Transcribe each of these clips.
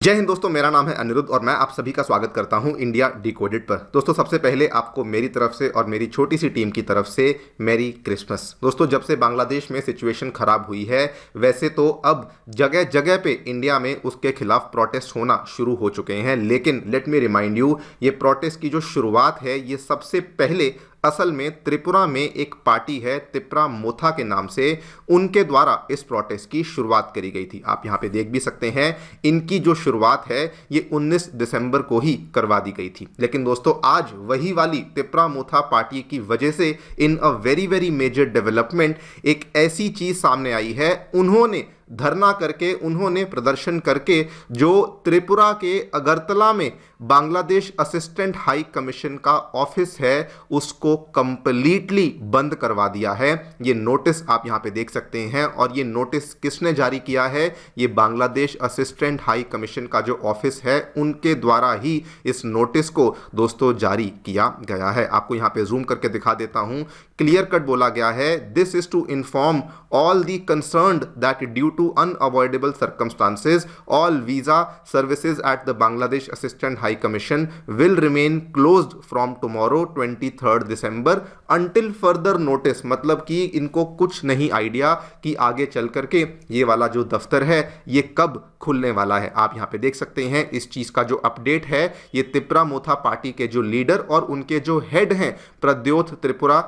जय हिंद दोस्तों, मेरा नाम है अनिरुद्ध और मैं आप सभी का स्वागत करता हूं इंडिया डिकोडेड पर। दोस्तों, सबसे पहले आपको मेरी तरफ से और मेरी छोटी सी टीम की तरफ से मैरी क्रिसमस। दोस्तों, जब से बांग्लादेश में सिचुएशन खराब हुई है, वैसे तो अब जगह जगह पे इंडिया में उसके खिलाफ प्रोटेस्ट होना शुरू हो चुके हैं, लेकिन लेट मी रिमाइंड यू, ये प्रोटेस्ट की जो शुरुआत है ये सबसे पहले असल में त्रिपुरा में एक पार्टी है तिप्रा मोथा के नाम से, उनके द्वारा इस प्रोटेस्ट की शुरुआत करी गई थी। आप यहाँ पे देख भी सकते हैं, इनकी जो शुरुआत है ये 19 दिसंबर को ही करवा दी गई थी। लेकिन दोस्तों, आज वही वाली तिप्रा मोथा पार्टी की वजह से in a very very major development एक ऐसी चीज सामने आई है, उन्होंने धरना करके, उन्होंने प्रदर्शन करके जो त्रिपुरा के अगरतला में बांग्लादेश असिस्टेंट हाई कमीशन का ऑफिस है उसको कंप्लीटली बंद करवा दिया है। ये नोटिस आप यहां पे देख सकते हैं, और ये नोटिस किसने जारी किया है? ये बांग्लादेश असिस्टेंट हाई कमीशन का जो ऑफिस है उनके द्वारा ही इस नोटिस को दोस्तों जारी किया गया है। आपको यहां पे जूम करके दिखा देता हूं, क्लियर कट बोला गया है, this is to inform all the concerned that due to unavoidable circumstances, all visa services at the Bangladesh Assistant High Commission will remain closed from tomorrow 23rd December until further notice। मतलब कि इनको कुछ नहीं idea कि आगे चल करके ये वाला जो दफ्तर है ये कब खुलने वाला है। आप यहाँ पे देख सकते हैं इस चीज का जो अपडेट है, ये तिप्रा मोथा पार्टी के जो लीडर और उनके जो हेड हैं प्रद्योत त्रिपुरा,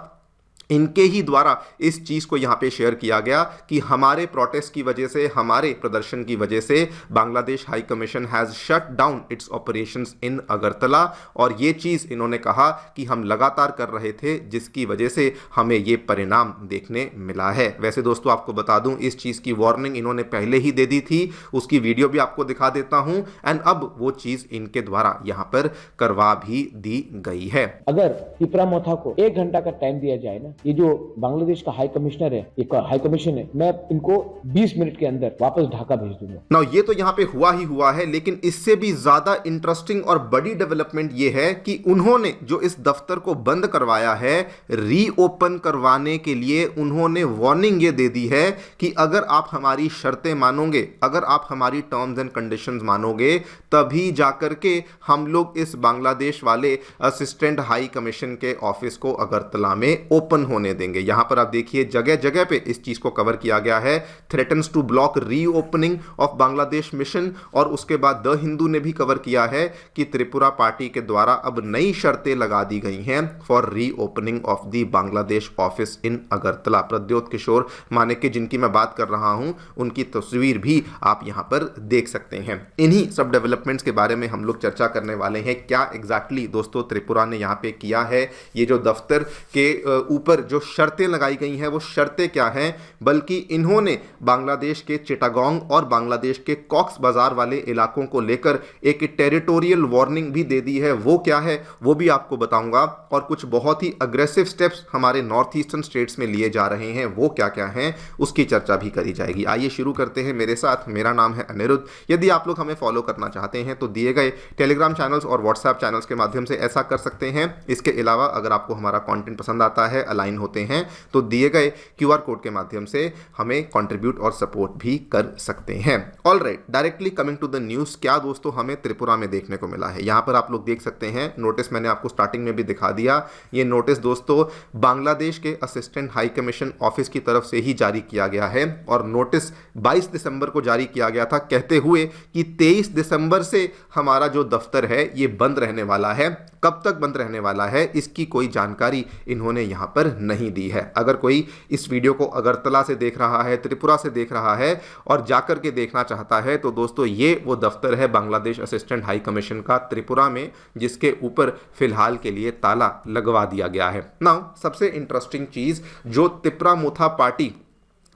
इनके ही द्वारा इस चीज को यहां पे शेयर किया गया कि हमारे प्रोटेस्ट की वजह से, हमारे प्रदर्शन की वजह से Bangladesh high commission has shut down it's operations in Agartala. और ये चीज इन्होंने कहा कि हम लगातार कर रहे थे, जिसकी वजह से हमें ये परिणाम देखने मिला है। वैसे दोस्तों, आपको बता दूं, इस चीज की वार्निंग इन्होंने पहले ही दे दी थी, उसकी वीडियो भी आपको दिखा देता हूं, एंड अब वो चीज इनके द्वारा यहां पर करवा भी दी गई है। अगर तिप्रा मोथा को 1 घंटा का टाइम दिया जाए ना, ये जो बांग्लादेश का हाई कमिश्नर है, एक हाई कमीशन है, मैं इनको 20 मिनट के अंदर वापस ढाका भेज दूंगा। ना ये तो यहाँ पे हुआ ही हुआ है, लेकिन इससे भी ज्यादा इंटरेस्टिंग और बड़ी डेवलपमेंट ये है कि उन्होंने जो इस दफ्तर को बंद करवाया है, रीओपन करवाने के लिए उन्होंने वार्निंग ये दे दी है कि अगर आप हमारी शर्तें मानोगे, अगर आप हमारी टर्म्स एंड कंडीशंस मानोगे, तभी जाकर के हम लोग इस बांग्लादेश वाले असिस्टेंट हाई कमीशन के ऑफिस को अगरतला में ओपन होने देंगे। यहां पर आप देखिए जगह जगह पे इस चीज को कवर किया गया है, threatens to block reopening of Bangladesh mission. और उसके बाद द हिंदू ने भी कवर किया है कि त्रिपुरा पार्टी के द्वारा अब नई शर्तें लगा दी गई हैं for reopening of the Bangladesh office in Agartala. Pradyot Kishore Manikya, जिनकी मैं बात कर रहा हूं, उनकी तस्वीर भी आप यहां पर देख सकते हैं। इन्हीं सब डेवलपमेंट्स के बारे में हम लोग चर्चा करने वाले हैं। क्या एग्जैक्टली दोस्तों त्रिपुरा ने यहां पे किया है? ये जो दफ्तर के ऊपर जो शर्तें लगाई गई हैं वो शर्तें क्या हैं? बल्कि इन्होंने बांग्लादेश के चिटागोंग और बांग्लादेश के कॉक्स बाजार वाले इलाकों को लेकर एक टेरिटोरियल वार्निंग भी दे दी है। वो क्या है वो भी आपको बताऊंगा, और कुछ बहुत ही अग्रेसिव स्टेप्स हमारे नॉर्थ ईस्टर्न स्टेट्स में लिए जा रहे हैं, वो क्या क्या हैं उसकी चर्चा भी करी जाएगी। आइए शुरू करते हैं मेरे साथ। मेरा नाम है अनिरुद्ध। यदि आप लोग हमें फॉलो करना चाहते हैं तो दिए गए टेलीग्राम चैनल्स और व्हाट्सएप चैनल्स के माध्यम से ऐसा कर सकते हैं। इसके अलावा अगर आपको हमारा कंटेंट पसंद आता है, अलाइन होते हैं, तो दिए गए क्यूआर कोड के माध्यम से हमें कंट्रीब्यूट और सपोर्ट भी कर सकते हैं। Alright, directly coming to the news, क्या दोस्तों हमें त्रिपुरा में देखने को मिला है? यहां पर आप लोग देख सकते हैं, नोटिस मैंने आपको स्टार्टिंग में भी दिखा दिया। ये नोटिस दोस्तों बांग्लादेश के असिस्टेंट हाई कमीशन ऑफिस की तरफ से ही जारी किया गया है, और नोटिस 22 दिसंबर को जारी किया गया था, कहते हुए कि 23 दिसंबर से हमारा जो दफ्तर है ये बंद रहने वाला है। कब तक बंद रहने वाला है इसकी कोई जानकारी इन्होंने यहां पर नहीं दी है। अगर कोई इस वीडियो को अगरतला से देख रहा है, त्रिपुरा से देख रहा है और जाकर के देखना चाहता है, तो दोस्तों ये वो दफ्तर है बांग्लादेश असिस्टेंट हाई कमीशन का त्रिपुरा में, जिसके ऊपर फिलहाल के लिए ताला लगवा दिया गया है। नाउ सबसे इंटरेस्टिंग चीज, जो तिप्रा मोथा पार्टी,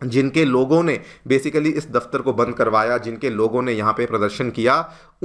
जिनके लोगों ने बेसिकली इस दफ्तर को बंद करवाया, जिनके लोगों ने यहाँ पे प्रदर्शन किया,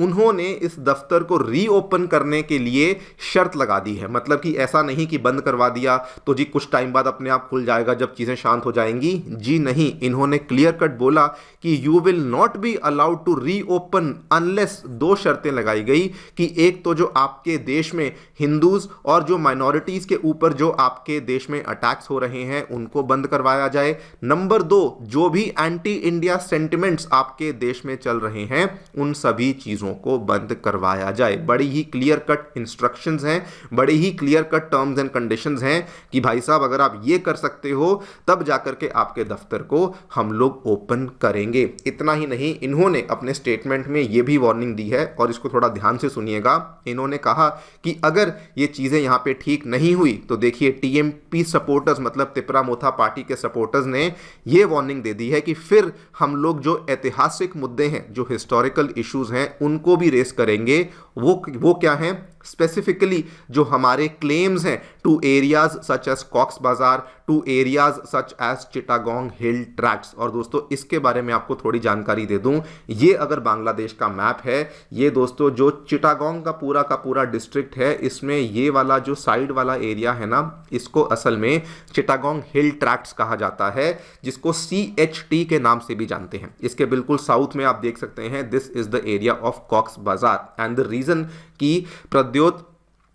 उन्होंने इस दफ्तर को रीओपन करने के लिए शर्त लगा दी है। मतलब कि ऐसा नहीं कि बंद करवा दिया तो जी कुछ टाइम बाद अपने आप खुल जाएगा जब चीजें शांत हो जाएंगी, जी नहीं। इन्होंने क्लियर कट बोला कि you will not be allowed to reopen unless, दो शर्तें लगाई गई कि एक तो जो आपके देश में हिंदूज और जो माइनॉरिटीज के ऊपर जो आपके देश में अटैक्स हो रहे हैं उनको बंद करवाया जाए, नंबर 2 जो भी एंटी इंडिया सेंटिमेंट्स आपके देश में चल रहे हैं उन सभी चीजों को बंद करवाया जाए। बड़ी ही क्लियर कट इंस्ट्रक्शंस हैं, बड़ी ही clear cut terms and conditions हैं कि भाई साहब अगर आप ये कर सकते हो तब जाकर के आपके दफ्तर को हम लोग ओपन करेंगे। इतना ही नहीं, इन्होंने अपने स्टेटमेंट में ये भी वार्निंग दी है और इसको थोड़ा ध्यान से सुनिएगा। इन्होंने कहा कि अगर ये चीजें यहां पे ठीक नहीं हुई तो देखिए टीएमपी सपोर्टर्स मतलब तिपरा मोथा पार्टी के सपोर्टर्स ने ये वार्निंग दे दी है कि फिर हम लोग जो ऐतिहासिक मुद्दे हैं, जो हिस्टोरिकल इश्यूज हैं उनको भी रेस करेंगे। वो क्या हैं? स्पेसिफिकली जो हमारे क्लेम्स हैं to areas such as Cox's Bazar, to areas such as Chittagong hill tracts. और दोस्तों इसके बारे में आपको थोड़ी जानकारी दे दूं, ये अगर बांग्लादेश का मैप है, ये दोस्तों जो चिटागोंग का पूरा डिस्ट्रिक्ट है, इसमें ये वाला जो साइड वाला एरिया है ना, इसको असल में चिटागोंग हिल ट्रैक्ट्स कहा जाता है, जिसको CHT के नाम से भी जानते हैं। इसके बिल्कुल साउथ में आप देख सकते हैं this is the area of Cox's Bazar. And the reason कि प्रद्योत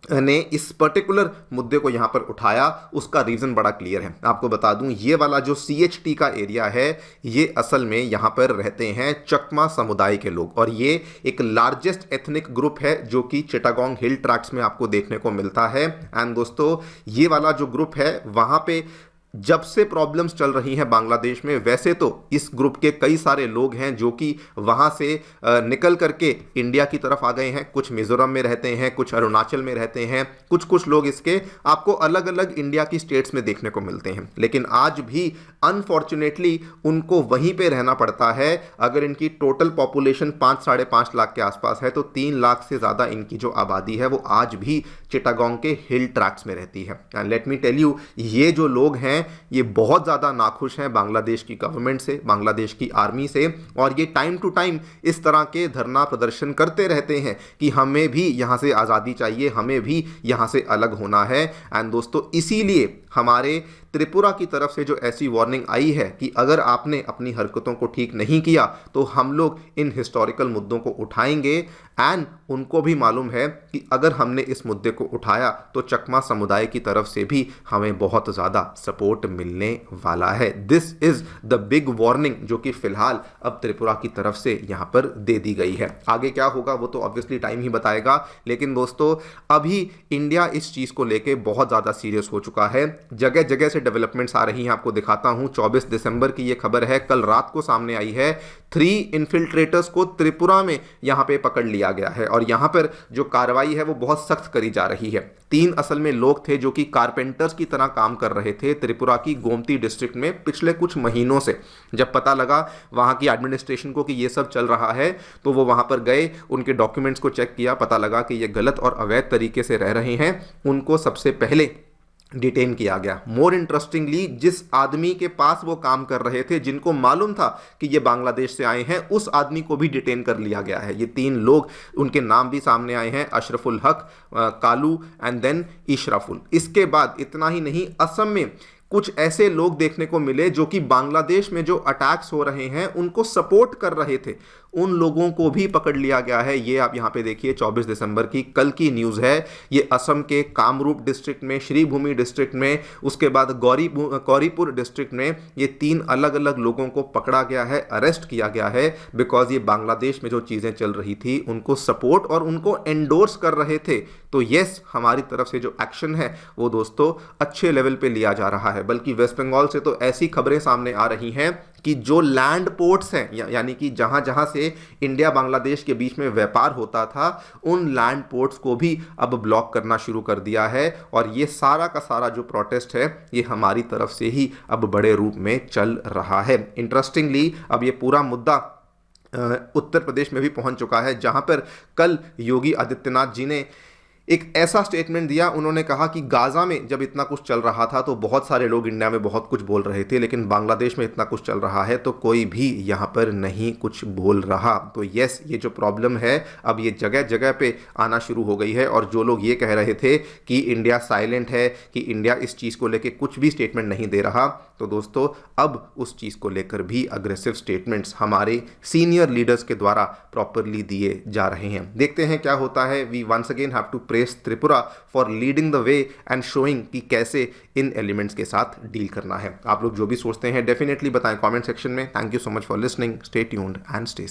ने इस पर्टिकुलर मुद्दे को यहां पर उठाया, उसका रीजन बड़ा क्लियर है। आपको बता दूं ये वाला जो CHT का एरिया है, ये असल में यहां पर रहते हैं चकमा समुदाय के लोग और ये एक लार्जेस्ट एथनिक ग्रुप है जो कि चिटागोंग हिल ट्रैक्ट्स में आपको देखने को मिलता है। एंड दोस्तों ये वाला जो ग्रुप है वहां पे जब से प्रॉब्लम्स चल रही हैं बांग्लादेश में, वैसे तो इस ग्रुप के कई सारे लोग हैं जो कि वहां से निकल करके इंडिया की तरफ आ गए हैं। कुछ मिजोरम में रहते हैं, कुछ अरुणाचल में रहते हैं, कुछ लोग इसके आपको अलग अलग इंडिया की स्टेट्स में देखने को मिलते हैं। लेकिन आज भी अनफॉर्चुनेटली उनको वहीं पे रहना पड़ता है। अगर इनकी टोटल पॉपुलेशन 5-5.5 लाख के आसपास है तो 3 लाख से ज़्यादा इनकी जो आबादी है वो आज भी चिटागोंग के हिल ट्रैक्ट्स में रहती है। And let me tell you, ये जो लोग हैं ये बहुत ज़्यादा नाखुश हैं बांग्लादेश की गवर्नमेंट से, बांग्लादेश की आर्मी से, और ये टाइम टू टाइम इस तरह के धरना प्रदर्शन करते रहते हैं कि हमें भी यहाँ से आज़ादी चाहिए, हमें भी यहाँ से अलग होना है। एंड दोस्तों इसीलिए हमारे त्रिपुरा की तरफ से जो ऐसी वार्निंग आई है कि अगर आपने अपनी हरकतों को ठीक नहीं किया तो हम लोग इन हिस्टोरिकल मुद्दों को उठाएंगे। एंड उनको भी मालूम है कि अगर हमने इस मुद्दे को उठाया तो चकमा समुदाय की तरफ से भी हमें बहुत ज़्यादा सपोर्ट मिलने वाला है। This is the big warning जो कि फिलहाल अब त्रिपुरा की तरफ से यहाँ पर दे दी गई है। आगे क्या होगा वो तो ऑब्वियसली टाइम ही बताएगा, लेकिन दोस्तों अभी इंडिया इस चीज़ को लेके बहुत ज़्यादा सीरियस हो चुका है। जगह जगह से डेवलपमेंट्स आ रही हैं, आपको दिखाता हूं। 24 दिसंबर की ये खबर है, कल रात को सामने आई है। 3 इन्फिल्ट्रेटर्स को त्रिपुरा में यहां पे पकड़ लिया गया है और यहां पर जो कार्रवाई है वो बहुत सख्त करी जा रही है। 3 असल में लोग थे जो कि कारपेंटर्स की तरह काम कर रहे थे त्रिपुरा की गोमती डिस्ट्रिक्ट में पिछले कुछ महीनों से। जब पता लगा वहां की एडमिनिस्ट्रेशन को कि ये सब चल रहा है तो वो वहां पर गए, उनके डॉक्यूमेंट्स को चेक किया, पता लगा कि ये गलत और अवैध तरीके से रह रहे हैं। उनको सबसे पहले डिटेन किया गया। मोर इंटरेस्टिंगली, जिस आदमी के पास वो काम कर रहे थे, जिनको मालूम था कि ये बांग्लादेश से आए हैं, उस आदमी को भी डिटेन कर लिया गया है। ये 3 लोग, उनके नाम भी सामने आए हैं, अशरफुल हक, कालू एंड देन इशरफुल। इसके बाद इतना ही नहीं, असम में कुछ ऐसे लोग देखने को मिले जो कि बांग्लादेश में जो अटैक्स हो रहे हैं उनको सपोर्ट कर रहे थे, उन लोगों को भी पकड़ लिया गया है। ये आप यहाँ पे देखिए 24 दिसंबर की कल की न्यूज़ है। ये असम के कामरूप डिस्ट्रिक्ट में, श्रीभूमि डिस्ट्रिक्ट में, उसके बाद गौरीपुर डिस्ट्रिक्ट में ये 3 अलग अलग लोगों को पकड़ा गया है, अरेस्ट किया गया है, बिकॉज ये बांग्लादेश में जो चीज़ें चल रही थी उनको सपोर्ट और उनको एंडोर्स कर रहे थे। तो येस, हमारी तरफ से जो एक्शन है वो दोस्तों अच्छे लेवल पे लिया जा रहा है। बल्कि वेस्ट बंगाल से तो ऐसी खबरें सामने आ रही हैं कि जो लैंड पोर्ट्स हैं, यानी कि जहां जहां से इंडिया बांग्लादेश के बीच में व्यापार होता था, उन लैंड पोर्ट्स को भी अब ब्लॉक करना शुरू कर दिया है। और ये सारा का सारा जो प्रोटेस्ट है ये हमारी तरफ से ही अब बड़े रूप में चल रहा है। इंटरेस्टिंगली अब ये पूरा मुद्दा उत्तर प्रदेश में भी पहुंच चुका है, जहां पर कल योगी आदित्यनाथ जी ने एक ऐसा स्टेटमेंट दिया, उन्होंने कहा कि गाजा में जब इतना कुछ चल रहा था तो बहुत सारे लोग इंडिया में बहुत कुछ बोल रहे थे, लेकिन बांग्लादेश में इतना कुछ चल रहा है तो कोई भी यहाँ पर नहीं कुछ बोल रहा। तो यस, ये जो प्रॉब्लम है अब ये जगह जगह पे आना शुरू हो गई है। और जो लोग ये कह रहे थे कि इंडिया साइलेंट है, कि इंडिया इस चीज़ को लेकर कुछ भी स्टेटमेंट नहीं दे रहा, तो दोस्तों अब उस चीज़ को लेकर भी अग्रेसिव स्टेटमेंट्स हमारे सीनियर लीडर्स के द्वारा प्रॉपरली दिए जा रहे हैं। देखते हैं क्या होता है। We once again have to press Tripura for leading the way and showing कि कैसे इन एलिमेंट्स के साथ डील करना है। आप लोग जो भी सोचते हैं डेफिनेटली बताएं कमेंट सेक्शन में। Thank you so much for listening. Stay tuned and stay